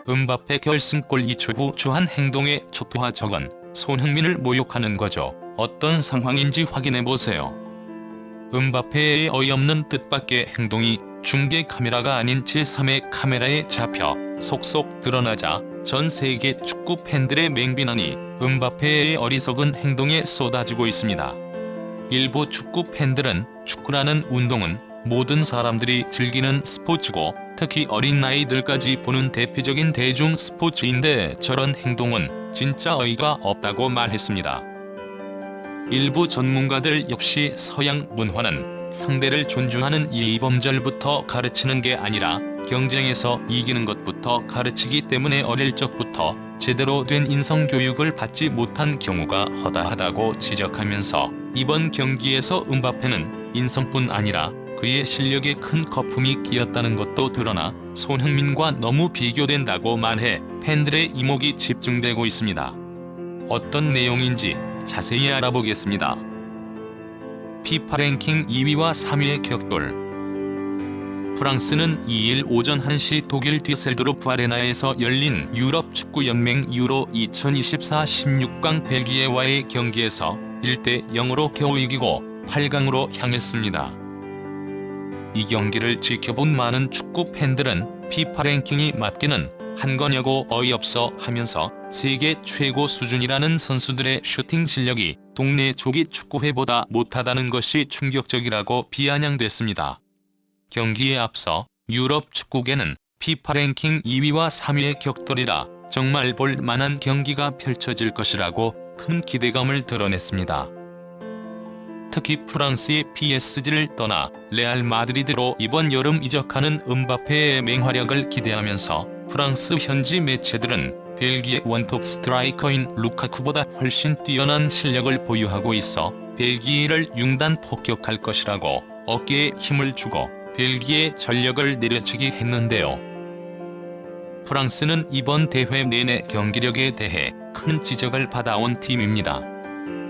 음바페 결승골 2초 후 주한 행동에 초토화 적은 손흥민을 모욕하는 거죠. 어떤 상황인지 확인해보세요. 음바페의 어이없는 뜻밖의 행동이 중계 카메라가 아닌 제3의 카메라에 잡혀 속속 드러나자 전 세계 축구 팬들의 맹비난이 음바페의 어리석은 행동에 쏟아지고 있습니다. 일부 축구 팬들은 축구라는 운동은 모든 사람들이 즐기는 스포츠고 특히 어린 아이들까지 보는 대표적인 대중 스포츠인데 저런 행동은 진짜 어이가 없다고 말했습니다. 일부 전문가들 역시 서양 문화는 상대를 존중하는 예의범절부터 가르치는 게 아니라 경쟁에서 이기는 것부터 가르치기 때문에 어릴 적부터 제대로 된 인성교육을 받지 못한 경우가 허다하다고 지적하면서 이번 경기에서 음바페는 인성뿐 아니라 그의 실력에 큰 거품이 끼었다는 것도 드러나 손흥민과 너무 비교된다고 말해 팬들의 이목이 집중되고 있습니다. 어떤 내용인지 자세히 알아보겠습니다. 피파 랭킹 2위와 3위의 격돌. 프랑스는 2일 오전 1시 독일 디셀도르프 아레나에서 열린 유럽 축구연맹 유로 2024 16강 벨기에와의 경기에서 1대0으로 겨우 이기고 8강으로 향했습니다. 이 경기를 지켜본 많은 축구 팬들은 피파 랭킹이 맞기는 한 거냐고 어이없어 하면서 세계 최고 수준이라는 선수들의 슈팅 실력이 동네 조기 축구회보다 못하다는 것이 충격적이라고 비아냥댔습니다. 경기에 앞서 유럽 축구계는 피파 랭킹 2위와 3위의 격돌이라 정말 볼 만한 경기가 펼쳐질 것이라고 큰 기대감을 드러냈습니다. 특히 프랑스의 PSG를 떠나 레알 마드리드로 이번 여름 이적하는 음바페의 맹활약을 기대하면서 프랑스 현지 매체들은 벨기에 원톱 스트라이커인 루카쿠보다 훨씬 뛰어난 실력을 보유하고 있어 벨기에를 융단 폭격할 것이라고 어깨에 힘을 주고 벨기에 전력을 내려치기 했는데요. 프랑스는 이번 대회 내내 경기력에 대해 큰 지적을 받아온 팀입니다.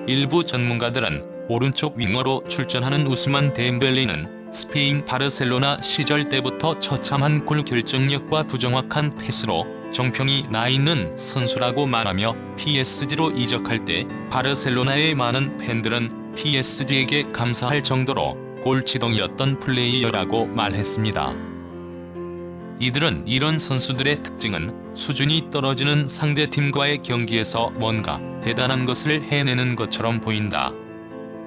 일부 전문가들은 오른쪽 윙어로 출전하는 우스만 덴벨레는 스페인 바르셀로나 시절 때부터 처참한 골 결정력과 부정확한 패스로 정평이 나 있는 선수라고 말하며 PSG로 이적할 때 바르셀로나의 많은 팬들은 PSG에게 감사할 정도로 골치동이었던 플레이어라고 말했습니다. 이들은 이런 선수들의 특징은 수준이 떨어지는 상대팀과의 경기에서 뭔가 대단한 것을 해내는 것처럼 보인다.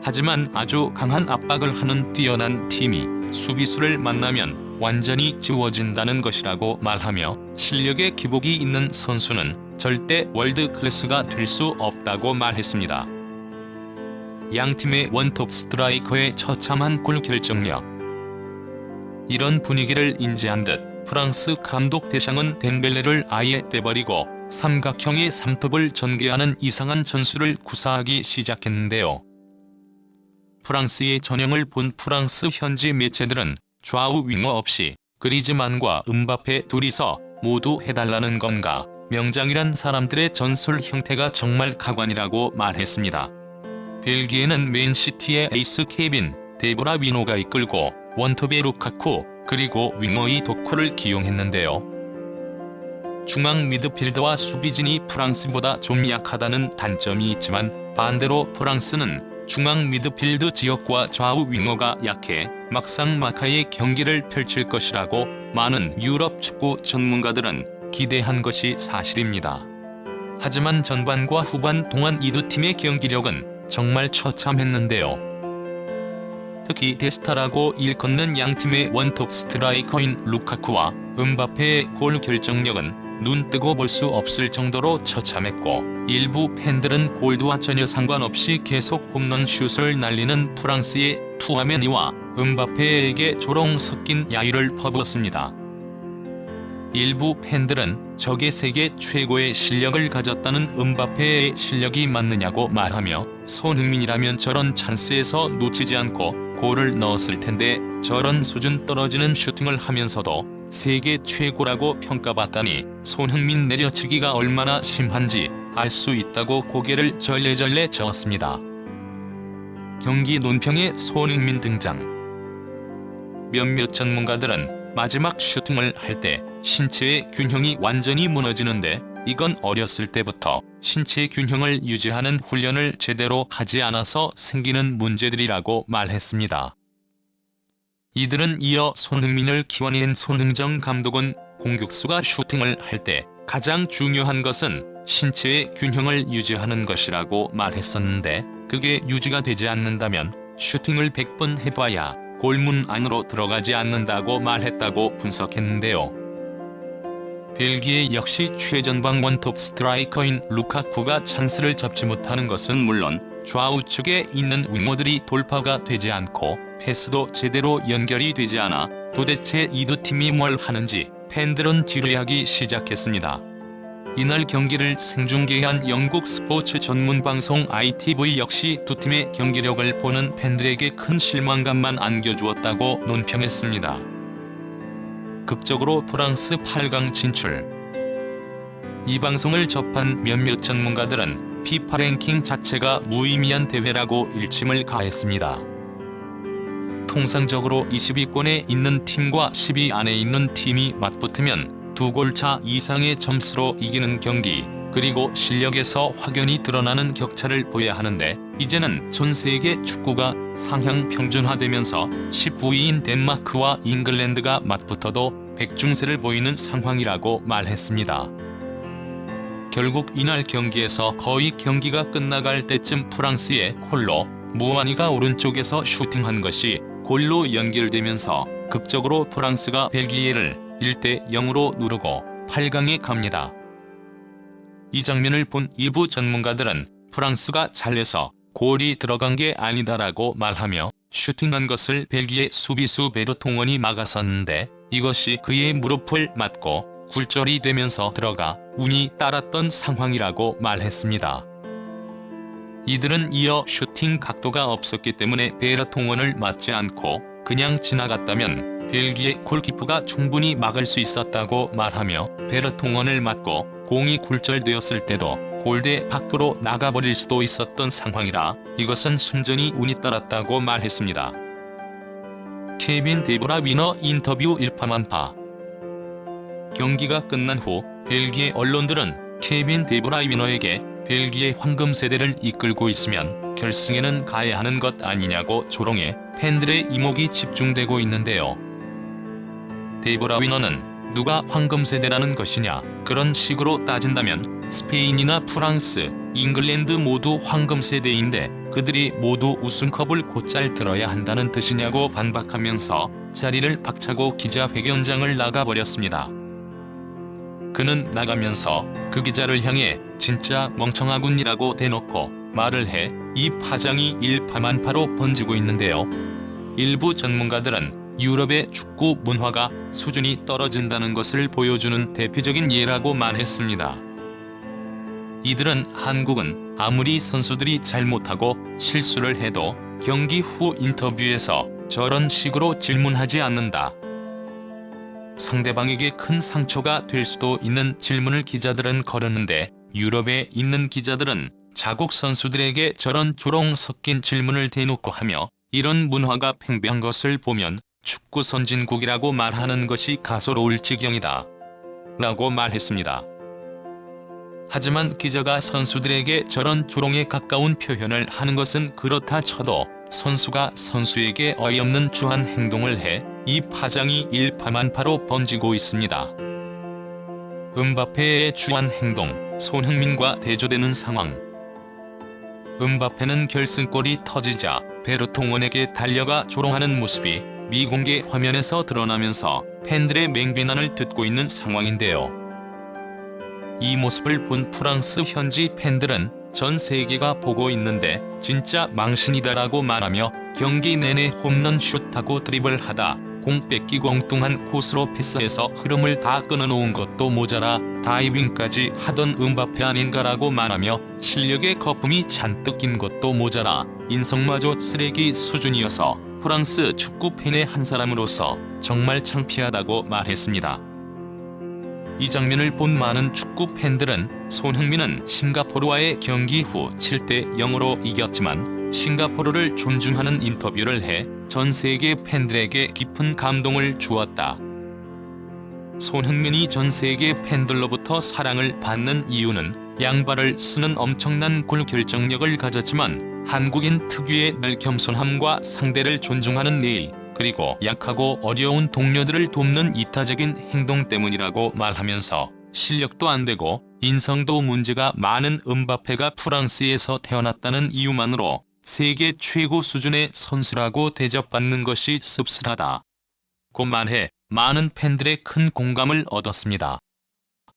하지만 아주 강한 압박을 하는 뛰어난 팀이 수비수를 만나면 완전히 지워진다는 것이라고 말하며 실력의 기복이 있는 선수는 절대 월드 클래스가 될 수 없다고 말했습니다. 양팀의 원톱 스트라이커의 처참한 골 결정력. 이런 분위기를 인지한 듯 프랑스 감독 대상은 덴벨레를 아예 빼버리고 삼각형의 3톱을 전개하는 이상한 전술을 구사하기 시작했는데요. 프랑스의 전형을 본 프랑스 현지 매체들은 좌우 윙어 없이 그리즈만과 음바페 둘이서 모두 해달라는 건가, 명장이란 사람들의 전술 형태가 정말 가관이라고 말했습니다. 벨기에는 맨시티의 에이스 케빈, 데보라 위노가 이끌고 원톱의 루카쿠, 그리고 윙어의 도쿠를 기용했는데요. 중앙 미드필더와 수비진이 프랑스보다 좀 약하다는 단점이 있지만 반대로 프랑스는 중앙 미드필드 지역과 좌우 윙어가 약해 막상막하의 경기를 펼칠 것이라고 많은 유럽 축구 전문가들은 기대한 것이 사실입니다. 하지만 전반과 후반 동안 이 두 팀의 경기력은 정말 처참했는데요. 특히 데스타라고 일컫는 양팀의 원톱 스트라이커인 루카쿠와 음바페의 골 결정력은 눈 뜨고 볼 수 없을 정도로 처참했고 일부 팬들은 골드와 전혀 상관없이 계속 홈런 슛을 날리는 프랑스의 투아메니와 음바페에게 조롱 섞인 야유를 퍼부었습니다. 일부 팬들은 저게 세계 최고의 실력을 가졌다는 음바페의 실력이 맞느냐고 말하며 손흥민이라면 저런 찬스에서 놓치지 않고 골을 넣었을 텐데 저런 수준 떨어지는 슈팅을 하면서도 세계 최고라고 평가받다니 손흥민 내려치기가 얼마나 심한지 알 수 있다고 고개를 절레절레 저었습니다. 경기 논평에 손흥민 등장. 몇몇 전문가들은 마지막 슈팅을 할 때 신체의 균형이 완전히 무너지는데 이건 어렸을 때부터 신체 균형을 유지하는 훈련을 제대로 하지 않아서 생기는 문제들이라고 말했습니다. 이들은 이어 손흥민을 키워낸 손흥정 감독은 공격수가 슈팅을 할 때 가장 중요한 것은 신체의 균형을 유지하는 것이라고 말했었는데 그게 유지가 되지 않는다면 슈팅을 100번 해봐야 골문 안으로 들어가지 않는다고 말했다고 분석했는데요. 벨기에 역시 최전방 원톱 스트라이커인 루카쿠가 찬스를 잡지 못하는 것은 물론 좌우측에 있는 윙어들이 돌파가 되지 않고 패스도 제대로 연결이 되지 않아 도대체 이 두 팀이 뭘 하는지 팬들은 지루해하기 시작했습니다. 이날 경기를 생중계한 영국 스포츠 전문 방송 ITV 역시 두 팀의 경기력을 보는 팬들에게 큰 실망감만 안겨주었다고 논평했습니다. 극적으로 프랑스 8강 진출. 이 방송을 접한 몇몇 전문가들은 피파 랭킹 자체가 무의미한 대회라고 일침을 가했습니다. 통상적으로 20위권에 있는 팀과 10위 안에 있는 팀이 맞붙으면 2골 차 이상의 점수로 이기는 경기, 그리고 실력에서 확연히 드러나는 격차를 보여야 하는데 이제는 전 세계 축구가 상향 평준화되면서 19위인 덴마크와 잉글랜드가 맞붙어도 백중세를 보이는 상황이라고 말했습니다. 결국 이날 경기에서 거의 경기가 끝나갈 때쯤 프랑스의 콜로 무아니가 오른쪽에서 슈팅한 것이 골로 연결되면서 극적으로 프랑스가 벨기에를 1대0으로 누르고 8강에 갑니다. 이 장면을 본 일부 전문가들은 프랑스가 잘해서 골이 들어간 게 아니다라고 말하며 슈팅한 것을 벨기에 수비수 베르통원이 막았었는데 이것이 그의 무릎을 맞고 굴절이 되면서 들어가 운이 따랐던 상황이라고 말했습니다. 이들은 이어 슈팅 각도가 없었기 때문에 베르통원을 맞지 않고 그냥 지나갔다면 벨기에 골키퍼가 충분히 막을 수 있었다고 말하며 베르통원을 맞고 공이 굴절되었을 때도 골대 밖으로 나가버릴 수도 있었던 상황이라 이것은 순전히 운이 따랐다고 말했습니다. 케빈 데브라 위너 인터뷰 일파만파. 경기가 끝난 후 벨기에 언론들은 케빈 데브라 위너에게 벨기에 황금 세대를 이끌고 있으면 결승에는 가야 하는 것 아니냐고 조롱해 팬들의 이목이 집중되고 있는데요. 데브라 위너는 누가 황금 세대라는 것이냐, 그런 식으로 따진다면 스페인이나 프랑스, 잉글랜드 모두 황금 세대인데 그들이 모두 우승컵을 곧잘 들어야 한다는 뜻이냐고 반박하면서 자리를 박차고 기자회견장을 나가버렸습니다. 그는 나가면서 그 기자를 향해 진짜 멍청하군이라고 대놓고 말을 해 이 파장이 일파만파로 번지고 있는데요. 일부 전문가들은 유럽의 축구 문화가 수준이 떨어진다는 것을 보여주는 대표적인 예라고 말했습니다. 이들은 한국은 아무리 선수들이 잘못하고 실수를 해도 경기 후 인터뷰에서 저런 식으로 질문하지 않는다. 상대방에게 큰 상처가 될 수도 있는 질문을 기자들은 거르는데 유럽에 있는 기자들은 자국 선수들에게 저런 조롱 섞인 질문을 대놓고 하며 이런 문화가 팽배한 것을 보면 축구 선진국이라고 말하는 것이 가소로울 지경이다. 라고 말했습니다. 하지만 기자가 선수들에게 저런 조롱에 가까운 표현을 하는 것은 그렇다 쳐도 선수가 선수에게 어이없는 주한 행동을 해 이 파장이 일파만파로 번지고 있습니다. 음바페의 주한 행동, 손흥민과 대조되는 상황. 음바페는 결승골이 터지자 베르통원에게 달려가 조롱하는 모습이 미공개 화면에서 드러나면서 팬들의 맹비난을 듣고 있는 상황인데요. 이 모습을 본 프랑스 현지 팬들은 전 세계가 보고 있는데 진짜 망신이다라고 말하며 경기 내내 홈런 슛하고 드리블하다 공 뺏기고 엉뚱한 코스로 패스해서 흐름을 다 끊어놓은 것도 모자라 다이빙까지 하던 음바페 아닌가라고 말하며 실력의 거품이 잔뜩 낀 것도 모자라 인성마저 쓰레기 수준이어서 프랑스 축구 팬의 한 사람으로서 정말 창피하다고 말했습니다. 이 장면을 본 많은 축구 팬들은 손흥민은 싱가포르와의 경기 후 7대0으로 이겼지만 싱가포르를 존중하는 인터뷰를 해 전 세계 팬들에게 깊은 감동을 주었다. 손흥민이 전 세계 팬들로부터 사랑을 받는 이유는 양발을 쓰는 엄청난 골 결정력을 가졌지만 한국인 특유의 멸겸손함과 상대를 존중하는 예의, 그리고 약하고 어려운 동료들을 돕는 이타적인 행동 때문이라고 말하면서 실력도 안 되고 인성도 문제가 많은 음바페가 프랑스에서 태어났다는 이유만으로 세계 최고 수준의 선수라고 대접받는 것이 씁쓸하다 고 말해 많은 팬들의 큰 공감을 얻었습니다.